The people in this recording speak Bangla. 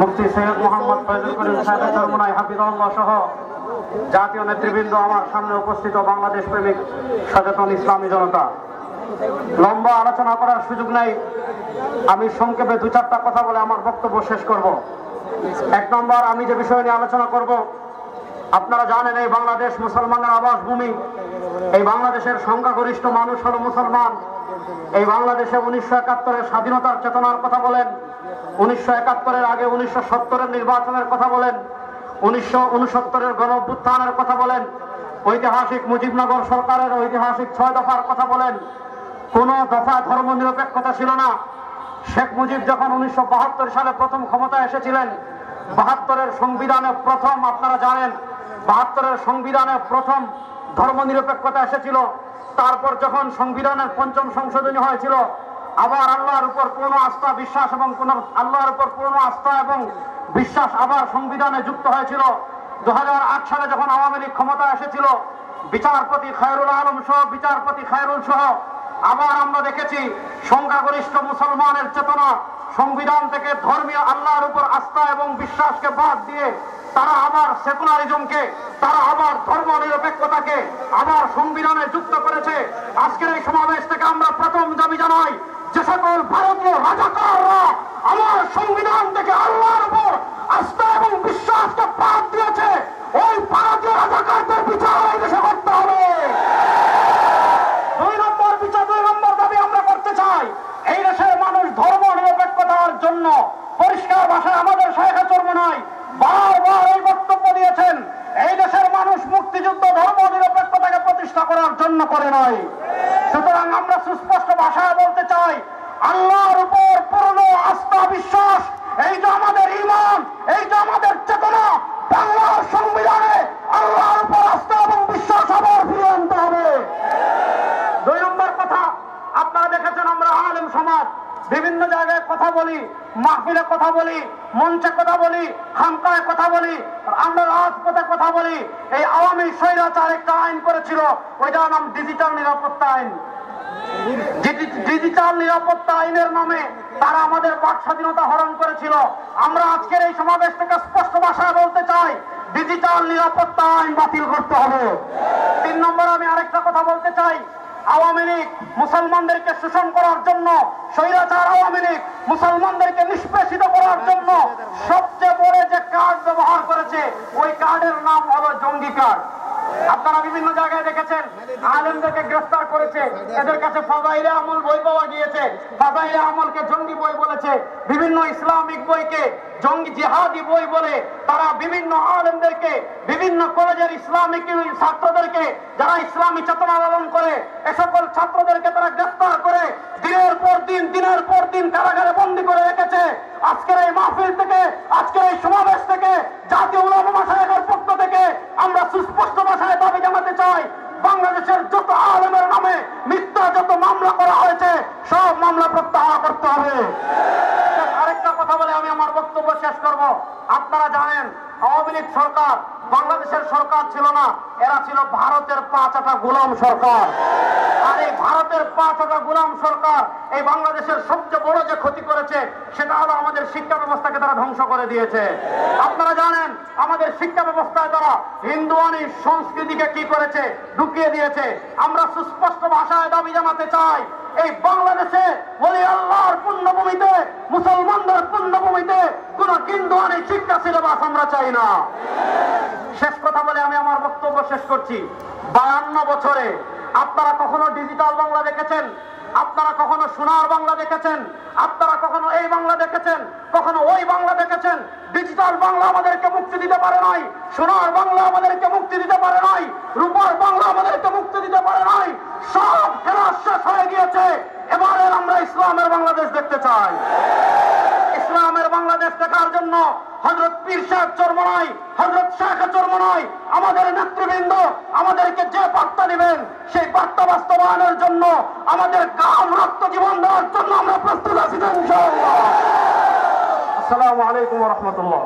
মুফতি সৈয়দ মোহাম্মদ ফয়জুল করিম সাহেব চরমোনাই হাফিজাহুল্লাহ সহ জাতীয় নেতৃবৃন্দ, আমার সামনে উপস্থিত বাংলাদেশ প্রেমিক সচেতন ইসলামী জনতা, লম্বা আলোচনা করার সুযোগ নেই। আমি সংক্ষেপে দু চারটা কথা বলে আমার বক্তব্য শেষ করব। এক নম্বর, আমি যে বিষয় নিয়ে আলোচনা করব, আপনারা জানেন এই বাংলাদেশ মুসলমানের আবাস ভূমি। এই বাংলাদেশের সংখ্যাগরিষ্ঠ মানুষ হলো মুসলমান। এই বাংলাদেশে 1971-এর স্বাধীনতার চেতনার কথা বলেন, 1971-এর আগে 1970-এর নির্বাচনের কথা বলেন, 1969-এর গণ অভ্যুত্থানের কথা বলেন, ঐতিহাসিক মুজিবনগর সরকারের ঐতিহাসিক 6 দফার কথা বলেন। কোন দফা ধর্ম নিরপেক্ষতা ছিল না। শেখ মুজিব যখন 1972 সালে প্রথম ক্ষমতায় এসেছিলেন, 72-এর সংবিধানে প্রথম, আপনারা জানেন 72-এর সংবিধানে প্রথম ধর্ম নিরপেক্ষতা এসেছিল। তারপর যখন সংবিধানের 5ম সংশোধনী হয়েছিল, আবার আল্লাহর উপর পূর্ণ আস্থা বিশ্বাস এবং আল্লাহর উপর পূর্ণ আস্থা এবং বিশ্বাস আবার সংবিধানে যুক্ত হয়েছিল। 2008 সালে যখন আওয়ামী লীগ ক্ষমতা এসেছিল, বিচারপতি খায়রুল আলম সহ বিচারপতি খায়রুল সহ আবার আমরা দেখেছি সংখ্যাগরিষ্ঠ মুসলমানের চেতনা সংবিধান থেকে ধর্মীয় আল্লাহর উপর আস্থা এবং বিশ্বাসকে বাদ দিয়ে তারা আবার সেকুলারিজমকে, তারা আবার ধর্ম নিরপেক্ষতাকে আবার সংবিধানে যুক্ত করেছে। আজকের এই সমাবেশ থেকে আমরা প্রথম দাবি জানাই, যে সকল ভারতীয় রাজাকাররা আমার সংবিধান থেকে আল্লাহর উপর আস্থা এবং বিশ্বাসকে বাদ দিয়েছে, ওই ভারতীয় রাজাকারদের বিচার এই দেশে করতে হবে। 2 নম্বর দাবি আমরা করতে চাই, এই দেশের মানুষ ধর্ম নিরপেক্ষতার জন্য পরিষ্কার ভাষায় আমাদের শায়েখ চরমোনাই বারবার এই বক্তব্য দিয়েছেন, এই দেশের মানুষ মুক্তিযুদ্ধ ধর্ম নিরপেক্ষতাকে প্রতিষ্ঠা করার জন্য করে নাই। সুতরাং আমরা সুস্পষ্ট ভাষায় বলতে চাই, আল্লাহর উপর পূর্ণ আস্থা বিশ্বাস, এই যে আমাদের ঈমান, এই যে আমাদের চেতনা, বাংলার সংবিধানে আল্লাহর উপর আস্থা এবং বিশ্বাস আবার ফিরিয়ে আনতে হবে। 2 নম্বর কথা, আপনারা দেখেছেন আমরা আলেম সমাজ বিভিন্ন জায়গায় কথা বলি, মাহফিলে কথা বলি, মঞ্চে কথা বলি, খানকায় কথা বলি, আমরা রাজপথে কথা বলি। এই আওয়ামী স্বৈরাচার একটা আইন করেছিল, ওইটার নাম ডিজিটাল নিরাপত্তা আইন। ডিজিটাল নিরাপত্তা আইনের নামে তারা আমাদের বাক স্বাধীনতা হরণ করেছিল। আমরা আজকের এই সমাবেশ থেকে স্পষ্ট ভাষায় বলতে চাই, ডিজিটাল নিরাপত্তা আইন বাতিল করতে হবে। 3 নম্বর, আমি আরেকটা কথা বলতে চাই, আওয়ামী লীগ মুসলমানদেরকে শোষণ করার জন্য, স্বৈরাচার আওয়ামী লীগ মুসলমানদেরকে নিষ্পেষিত করার জন্য সবচেয়ে বড় যে কার্ড ব্যবহার করেছে, ওই কার্ডের নাম হলো জঙ্গি কার্ড। আপনারা বিভিন্ন জায়গায় দেখেছেন আলেমদেরকে গ্রেফতার করেছে, এদের কাছে ফাজাইলে আমল বই পাওয়া গিয়েছে, ফাজাইলে আমলকে জঙ্গি বই বলেছে, বিভিন্ন ইসলামিক বইকে জঙ্গি জিহাদি বই বলে তারা বিভিন্ন আলেমদেরকে, বিভিন্ন কলেজের ইসলামিক ছাত্রদেরকে যারা ইসলামী চেতনা লালন করে, এ সকল ছাত্রদেরকে তারা গ্রেফতার করে দিনের পর দিন কারাগারে বন্দী করে রেখেছে। আজকের এই মাহফিল থেকে, আজকের এই সমাবেশ থেকে, জাতীয় উলামা মাশায়েখের পক্ষ থেকে আমরা সুস্পষ্ট ভাষায় দাবি জানাতে চাই, বাংলাদেশের যত আলেমের নামে মিথ্যা যত মামলা করা হয়েছে, সব মামলা প্রত্যাহার করতে হবে। আরেকটা কথা বলে আমি আমার বক্তব্য শেষ করব। আপনারা জানেন আওয়ামী লীগ সরকার বাংলাদেশের সরকার ছিল না, এরা ছিল ভারতের 5টা গোলাম সরকার। আর এই ভারতের 5টা গোলাম সরকার এই বাংলাদেশের সবচেয়ে বড় যে ক্ষতি করেছে, সেটা হলো আমাদের শিক্ষা ব্যবস্থাকে তারা ধ্বংস করে দিয়েছে। আপনারা জানেন আমাদের শিক্ষা ব্যবস্থায় তারা হিন্দুয়ানি সংস্কৃতিকে কি করেছে, ঢুকিয়ে দিয়েছে। আমরা সুস্পষ্ট ভাষায় দাবি জানাতে চাই, এই বাংলাদেশে ওলি আল্লাহর পুণ্যভূমিতে, মুসলমানদের পুণ্যভূমিতে কোন হিন্দুয়ানি শিক্ষা সিলেবাস আমরা চাই না। শেষ কথা বলে আমি আমার বক্তব্য শেষ করছি। 52 বছরে আপনারা কখনো ডিজিটাল বাংলা দেখেছেন? আপনারা কখনো সোনার বাংলা দেখেছেন? আপনারা কখনো এই বাংলা দেখেছেন? কখনো ওই বাংলা দেখেছেন? ডিজিটাল বাংলা আমাদেরকে মুক্তি দিতে পারে নাই, সোনার বাংলা আমাদেরকে মুক্তি দিতে পারে নাই, রূপার বাংলা আমাদেরকে মুক্তি দিতে পারে নাই। সব খেলা শেষ হয়ে গিয়েছে। এবারে আমরা ইসলামের বাংলাদেশ দেখতে চাই। ইসলামের বাংলাদেশ দেখার জন্য হযরত পীর সাহেব চরমোনাই, হযরত শায়েখ চরমোনাই, আমাদের নেতৃবৃন্দ আমাদেরকে যে বার্তা দিবেন, সেই বার্তা বাস্তবায়নের জন্য আমাদের গাম রক্ত জীবন দেওয়ার জন্য আমরা প্রস্তুত আছি ইনশাআল্লাহ। আসসালামু আলাইকুম ওয়া রাহমাতুল্লাহ।